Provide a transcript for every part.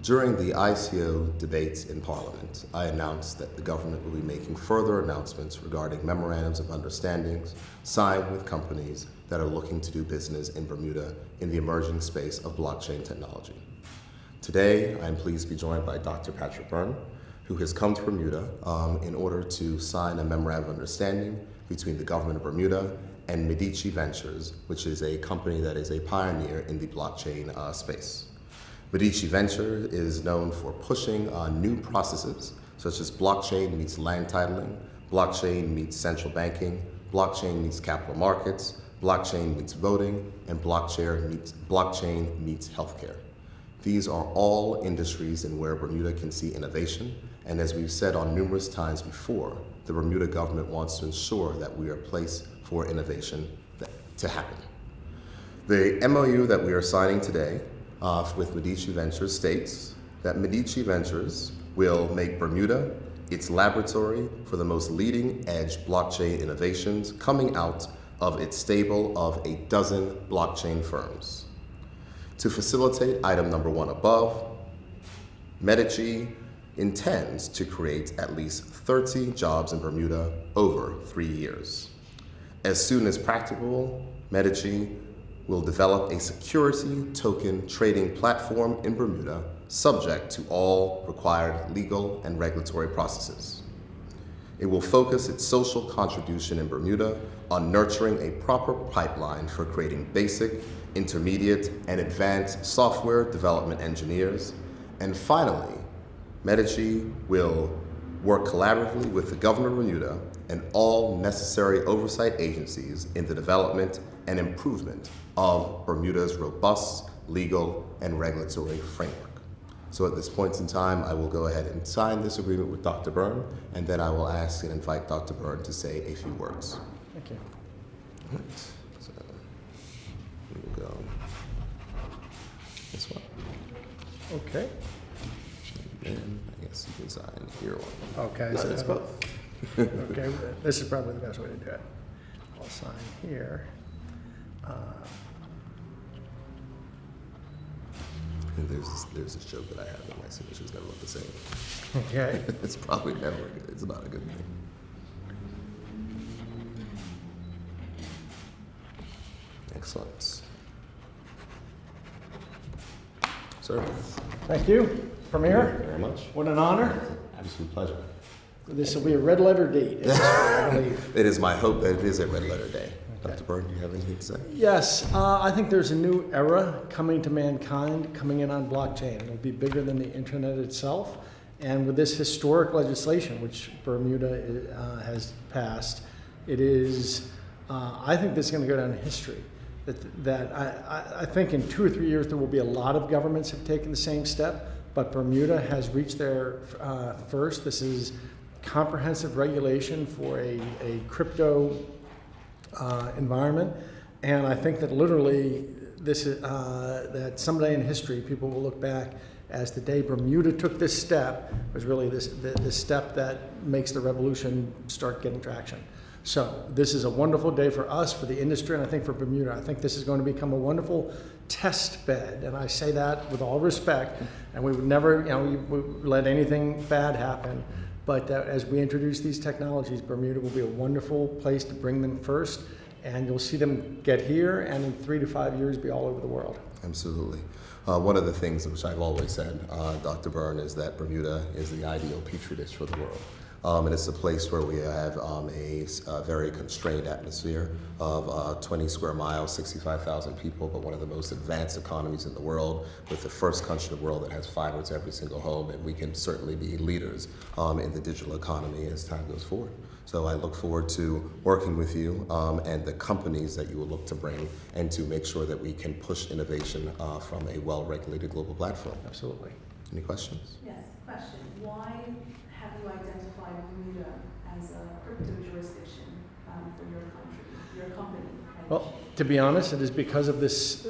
During the ICO debates in Parliament, I announced that the government will be making further announcements regarding memorandums of understandings signed with companies that are looking to do business in Bermuda in the emerging space of blockchain technology. Today, I'm pleased to be joined by Dr. Patrick Byrne, who has come to Bermuda in order to sign a memorandum of understanding between the government of Bermuda and Medici Ventures, which is a company that is a pioneer in the blockchain space. Medici Ventures is known for pushing new processes, such as blockchain meets land titling, blockchain meets central banking, blockchain meets capital markets, blockchain meets voting, and blockchain meets healthcare. These are all industries in where Bermuda can see innovation, and as we've said on numerous times before, the Bermuda government wants to ensure that we are a place for innovation to happen. The MOU that we are signing today with Medici Ventures states that Medici Ventures will make Bermuda its laboratory for the most leading-edge blockchain innovations coming out of its stable of a dozen blockchain firms. To facilitate item number 1 above, Medici intends to create at least 30 jobs in Bermuda over 3 years. As soon as practicable, Medici will develop a security token trading platform in Bermuda subject to all required legal and regulatory processes. It will focus its social contribution in Bermuda on nurturing a proper pipeline for creating basic, intermediate, and advanced software development engineers. And finally, Medici will work collaboratively with the government of Bermuda and all necessary oversight agencies in the development and improvement of Bermuda's robust legal and regulatory framework. So at this point in time, I will go ahead and sign this agreement with Dr. Byrne, and then I will ask and invite Dr. Byrne to say a few words. Thank you. All right. So we will go this one. Okay. And I guess you can sign your one. Okay. No, So it's both. okay. This is probably the best way to do it. I'll sign here. And there's this joke that I have that my signatures never look the same. Okay. It's probably never good. It's not a good thing. Excellent. Sir. Thank you, Thank you Premier. very much. What an honor. Absolute pleasure. This will be a red letter date, I believe. It is my hope that it is a red letter day. Okay. Dr. Byrne, do you have anything to say? Yes, I think there's a new era coming to mankind, coming in on blockchain. It'll be bigger than the internet itself. And with this historic legislation, which Bermuda has passed, it is, I think this is going to go down in history. I think in 2 or 3 years there will be a lot of governments have taken the same step, but Bermuda has reached their first. This is comprehensive regulation for a crypto environment, and I think that literally this is that someday in history people will look back as the day Bermuda took this step was really this step that makes the revolution start getting traction. So this is a wonderful day for us, for the industry, and I think for Bermuda. I think this is going to become a wonderful test bed, and I say that with all respect, and we would never, we let anything bad happen. But as we introduce these technologies, Bermuda will be a wonderful place to bring them first, and you'll see them get here, and in 3 to 5 years be all over the world. Absolutely. One of the things which I've always said, Dr. Byrne, is that Bermuda is the ideal petri dish for the world. And it's a place where we have a very constrained atmosphere of 20 square miles, 65,000 people, but one of the most advanced economies in the world, with the first country in the world that has fiber to every single home, and we can certainly be leaders in the digital economy as time goes forward. So I look forward to working with you and the companies that you will look to bring, and to make sure that we can push innovation from a well-regulated global platform. Absolutely. Any questions? Yes, question. Why have you identified Bermuda as a crypto jurisdiction for your country, your company? Well, to be honest, it is because of this,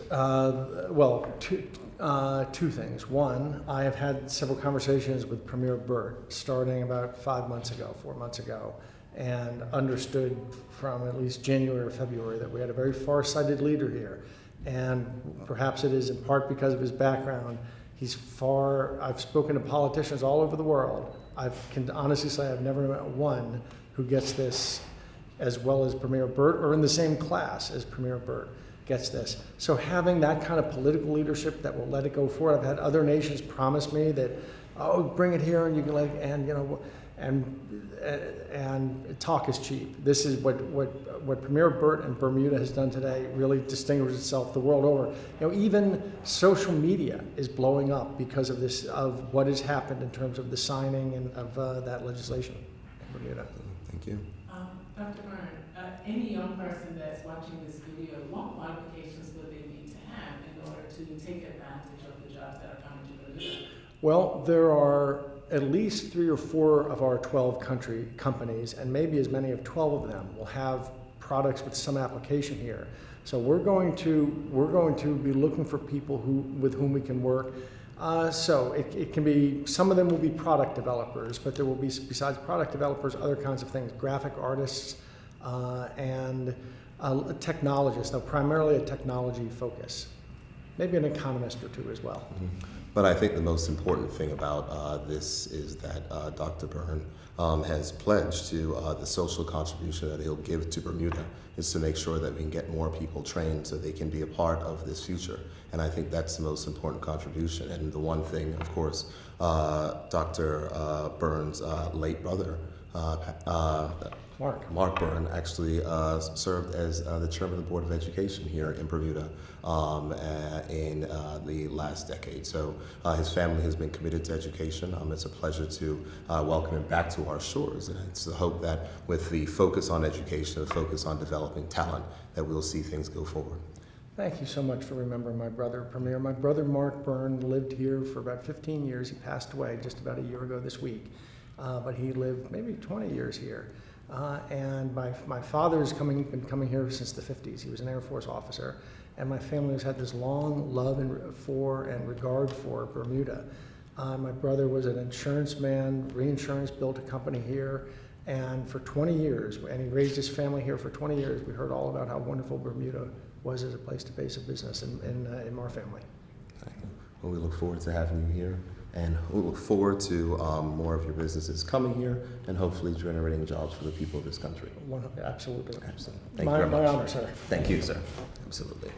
two things. One, I have had several conversations with Premier Burt starting about 4 months ago, and understood from at least January or February that we had a very far-sighted leader here. And perhaps it is in part because of his background. I've spoken to politicians all over the world. I can honestly say I've never met one who gets this as well as Premier Burt, or in the same class as Premier Burt gets this. So having that kind of political leadership that will let it go forward. I've had other nations promise me that, oh, bring it here and you can let it, and you know, and talk is cheap. This is what Premier Burt and Bermuda has done today really distinguishes itself the world over. You know, even social media is blowing up because of this, of what has happened in terms of the signing and of that legislation in Bermuda. Thank you. Dr. Byrne, any young person that's watching this video, what qualifications would they need to have in order to take advantage of the jobs that are coming to Bermuda? Well, there are at least 3 or 4 of our 12 companies, and maybe as many as 12 of them will have products with some application here. So we're going to be looking for people with whom we can work. So it can be, some of them will be product developers, but there will be, besides product developers, other kinds of things, graphic artists and technologists, though primarily a technology focus. Maybe an economist or 2 as well. Mm-hmm. But I think the most important thing about this is that Dr. Byrne has pledged to the social contribution that he'll give to Bermuda is to make sure that we can get more people trained so they can be a part of this future. And I think that's the most important contribution. And the one thing, of course, Dr. Byrne's late brother, Mark Byrne, actually served as the chairman of the Board of Education here in Bermuda in the last decade. So his family has been committed to education. It's a pleasure to welcome him back to our shores. And it's the hope that with the focus on education, the focus on developing talent, that we'll see things go forward. Thank you so much for remembering my brother, Premier. My brother, Mark Byrne, lived here for about 15 years. He passed away just about a year ago this week. But he lived maybe 20 years here. And my father's been coming here since the 50s. He was an Air Force officer. And my family has had this long love and regard for Bermuda. My brother was an insurance man, reinsurance, built a company here. And for 20 years, and he raised his family here for 20 years, we heard all about how wonderful Bermuda was as a place to base a business in our family. Well, we look forward to having you here. And we look forward to more of your businesses coming here and hopefully generating jobs for the people of this country. Absolutely. Absolutely. Thank you very much. My honor, sir. Thank you, sir. Absolutely.